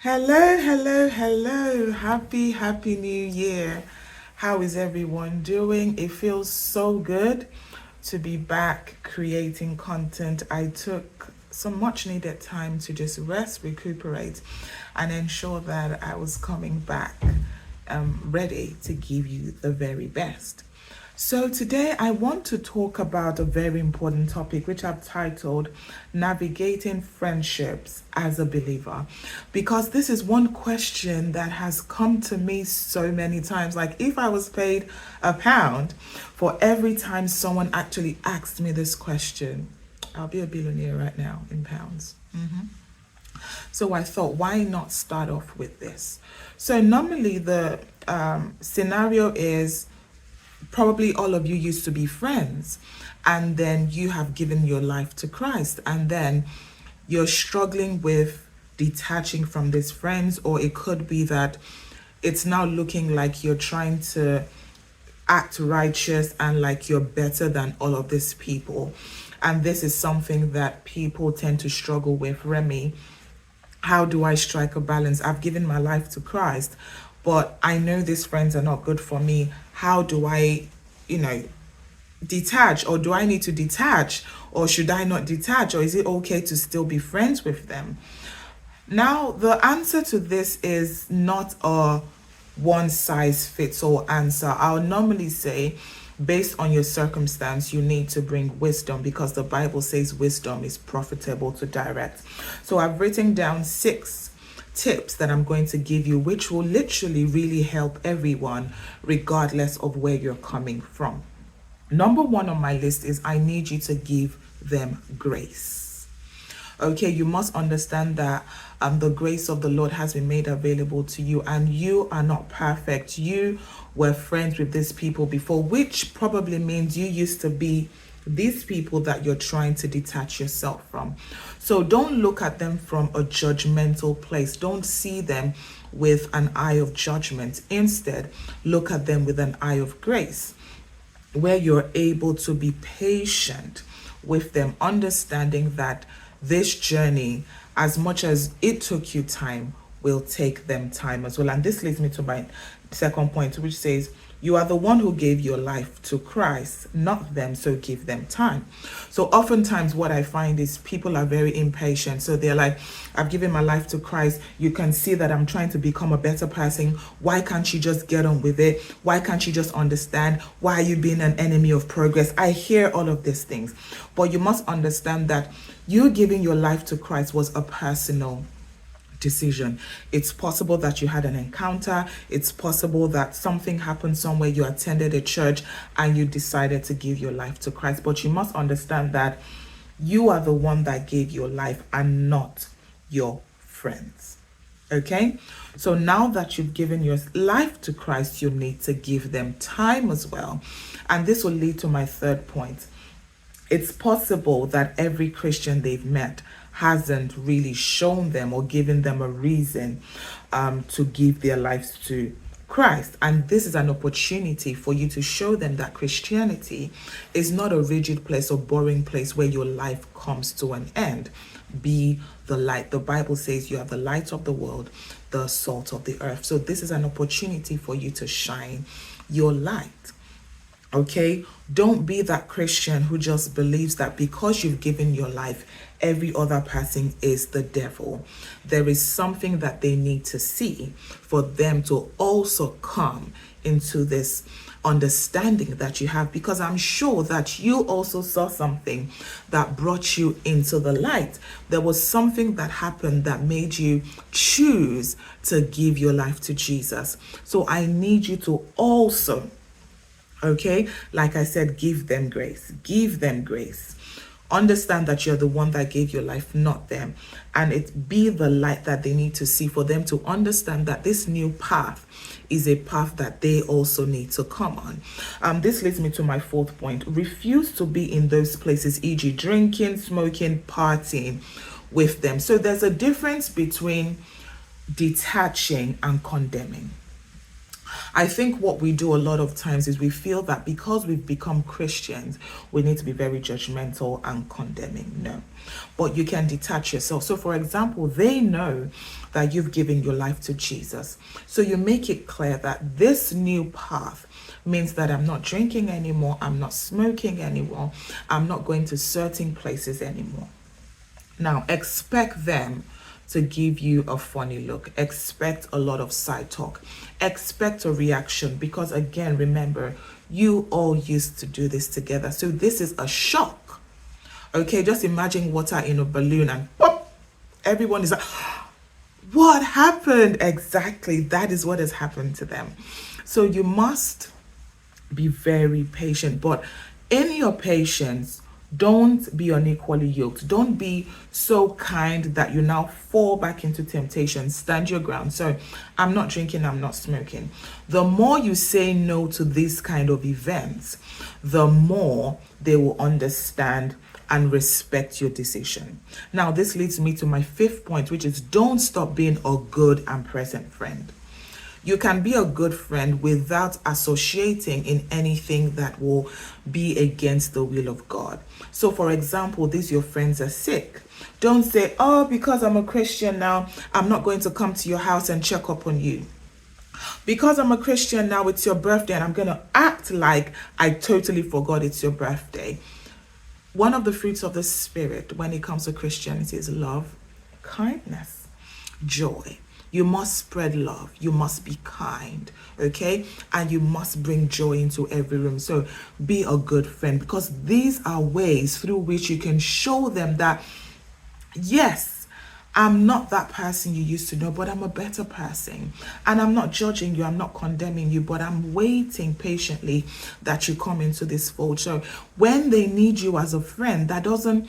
Hello, hello, hello. Happy New Year. How is everyone doing? It feels so good to be back creating content. I took some much needed time to just rest, recuperate, and ensure that I was coming back ready to give you the very best. So, today I want to talk about a very important topic, which I've titled Navigating Friendships as a Believer. Because this is one question that has come to me so many times. Like, if I was paid £1 for every time someone actually asked me this question, I'll be a billionaire right now in pounds. So I thought, why not start off with this? So normally the scenario is probably all of you used to be friends, and then you have given your life to Christ, and then you're struggling with detaching from these friends, or it could be that it's now looking like you're trying to act righteous and like you're better than all of these people. And this is something that people tend to struggle with. Remy, how do I strike a balance? I've given my life to Christ, but I know these friends are not good for me. How do I, you know, detach? Or do I need to detach? Or should I not detach? Or is it okay to still be friends with them? Now, the answer to this is not a one size fits all answer. I'll normally say, based on your circumstance, you need to bring wisdom, because the Bible says wisdom is profitable to direct. So I've written down 6 tips that I'm going to give you, which will literally really help everyone, regardless of where you're coming from. Number 1 on my list is I need you to give them grace. Okay, you must understand that the grace of the Lord has been made available to you, and you are not perfect. You were friends with these people before, which probably means you used to be these people that you're trying to detach yourself from. So don't look at them from a judgmental place. Don't see them with an eye of judgment. Instead, look at them with an eye of grace, where you're able to be patient with them, understanding that this journey, as much as it took you time, will take them time as well. And this leads me to my second point, which says, you are the one who gave your life to Christ, not them, so give them time. So oftentimes what I find is people are very impatient. So they're like, I've given my life to Christ. You can see that I'm trying to become a better person. Why can't you just get on with it? Why can't you just understand? Why are you being an enemy of progress? I hear all of these things. But you must understand that you giving your life to Christ was a personal decision. It's possible that you had an encounter. It's possible that something happened somewhere, you attended a church and you decided to give your life to Christ. But you must understand that you are the one that gave your life and not your friends. Okay? So now that you've given your life to Christ, you need to give them time as well. And this will lead to my third point. It's possible that every Christian they've met hasn't really shown them or given them a reason to give their lives to Christ. And this is an opportunity for you to show them that Christianity is not a rigid place or boring place where your life comes to an end. Be the light. The Bible says you are the light of the world, the salt of the earth. So this is an opportunity for you to shine your light. Okay, don't be that Christian who just believes that because you've given your life, every other person is the devil. There is something that they need to see for them to also come into this understanding that you have, because I'm sure that you also saw something that brought you into the light. There was something that happened that made you choose to give your life to Jesus. So I need you to also, okay, like I said, give them grace. Give them grace. Understand that you're the one that gave your life, not them. And it be the light that they need to see for them to understand that this new path is a path that they also need to come on. This leads me to my fourth point. Refuse to be in those places, e.g. drinking, smoking, partying with them. So there's a difference between detaching and condemning. I think what we do a lot of times is we feel that because we've become Christians, we need to be very judgmental and condemning. No. But you can detach yourself. So, for example, they know that you've given your life to Jesus. So you make it clear that this new path means that I'm not drinking anymore, I'm not smoking anymore, I'm not going to certain places anymore. Now, expect them to give you a funny look. Expect a lot of side talk. Expect a reaction because, again, remember, you all used to do this together. So this is a shock. Okay, just imagine water in a balloon and pop, everyone is like, what happened? Exactly, that is what has happened to them. So you must be very patient, but in your patience, don't be unequally yoked. Don't be so kind that you now fall back into temptation. Stand your ground. So I'm not drinking, I'm not smoking. The more you say no to these kind of events, the more they will understand and respect your decision. Now, this leads me to my fifth point, which is don't stop being a good and present friend. You can be a good friend without associating in anything that will be against the will of God. So, for example, these your friends are sick. Don't say, oh, because I'm a Christian now, I'm not going to come to your house and check up on you. Because I'm a Christian now, it's your birthday, and I'm going to act like I totally forgot it's your birthday. One of the fruits of the Spirit when it comes to Christianity is love, kindness, joy. You must spread love. You must be kind, okay? And you must bring joy into every room. So be a good friend, because these are ways through which you can show them that, yes, I'm not that person you used to know, but I'm a better person. And I'm not judging you, I'm not condemning you, but I'm waiting patiently that you come into this fold. So when they need you as a friend, that doesn't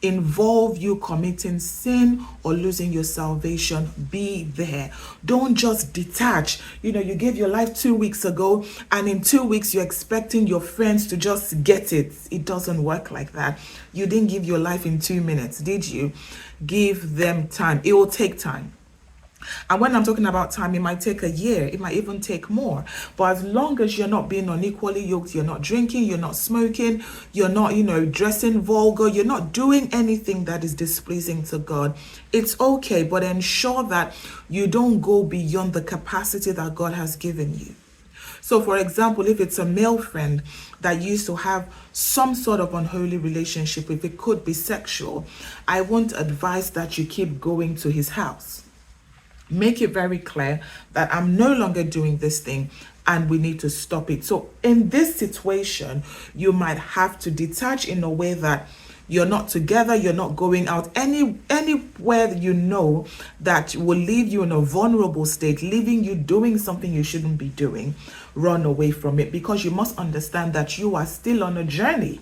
involve you committing sin or losing your salvation. Be there. Don't just detach. You gave your life 2 weeks ago, and in 2 weeks you're expecting your friends to just get it. It doesn't work like that. You didn't give your life in 2 minutes, did you? Give them time. It will take time. And when I'm talking about time, it might take a year, it might even take more. But as long as you're not being unequally yoked, you're not drinking, you're not smoking, you're not, dressing vulgar, you're not doing anything that is displeasing to God, it's okay. But ensure that you don't go beyond the capacity that God has given you. So, for example, if it's a male friend that used to have some sort of unholy relationship, if it could be sexual, I won't advise that you keep going to his house. Make it very clear that I'm no longer doing this thing and we need to stop it. So in this situation, you might have to detach in a way that you're not together, you're not going out anywhere that will leave you in a vulnerable state, leaving you doing something you shouldn't be doing. Run away from it, because you must understand that you are still on a journey.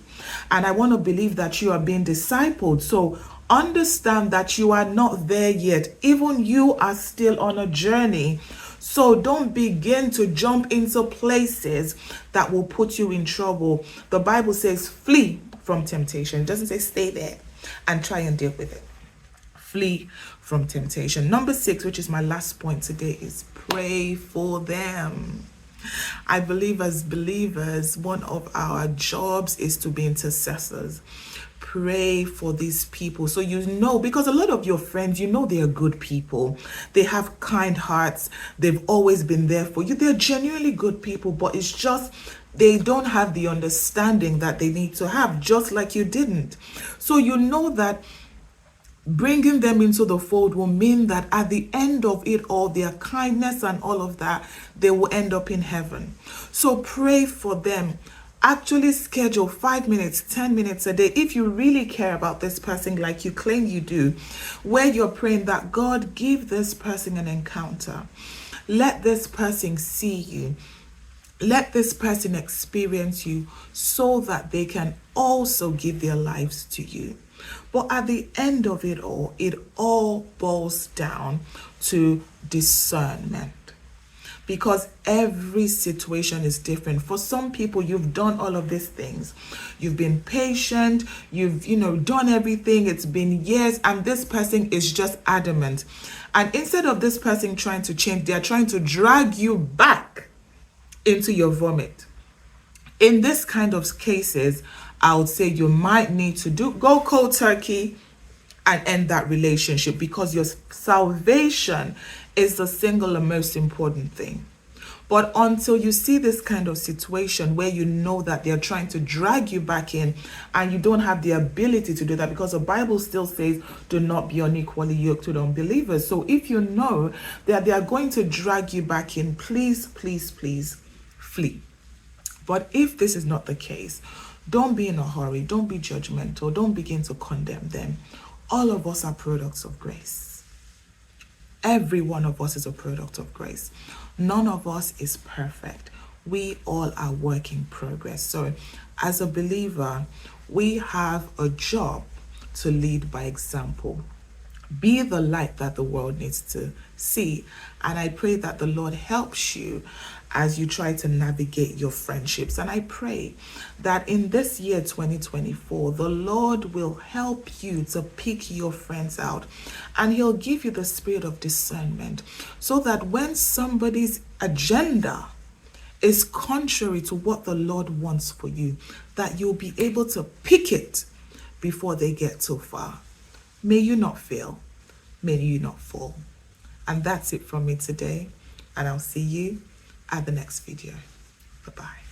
And I want to believe that you are being discipled. So understand that you are not there yet. Even you are still on a journey. So don't begin to jump into places that will put you in trouble. The Bible says flee from temptation. It doesn't say stay there and try and deal with it. Flee from temptation. Number 6, which is my last point today, is pray for them. I believe as believers, one of our jobs is to be intercessors. Pray for these people. So because a lot of your friends, they are good people. They have kind hearts. They've always been there for you. They're genuinely good people, but it's just they don't have the understanding that they need to have, just like you didn't. So that bringing them into the fold will mean that at the end of it all, their kindness and all of that, they will end up in heaven. So pray for them. Actually schedule 5 minutes, 10 minutes a day, if you really care about this person like you claim you do, where you're praying that God, give this person an encounter. Let this person see you. Let this person experience you, so that they can also give their lives to you. But at the end of it all boils down to discernment. Because every situation is different. For some people, you've done all of these things. You've been patient, you've done everything, it's been years, and this person is just adamant. And instead of this person trying to change, they're trying to drag you back into your vomit. In this kind of cases, I would say you might need to go cold turkey and end that relationship, because your salvation is the single and most important thing. But until you see this kind of situation where you know that they're trying to drag you back in and you don't have the ability to do that, because the Bible still says, do not be unequally yoked with unbelievers. So if you know that they are going to drag you back in, please, please, please flee. But if this is not the case, don't be in a hurry. Don't be judgmental. Don't begin to condemn them. All of us are products of grace. Every one of us is a product of grace. None of us is perfect. We all are work in progress. So as a believer, we have a job to lead by example. Be the light that the world needs to see. And I pray that the Lord helps you as you try to navigate your friendships. And I pray that in this year 2024, the Lord will help you to pick your friends out, and He'll give you the spirit of discernment, so that when somebody's agenda is contrary to what the Lord wants for you, that you'll be able to pick it before they get too far. May you not fail. May you not fall. And that's it from me today. And I'll see you at the next video. Bye-bye.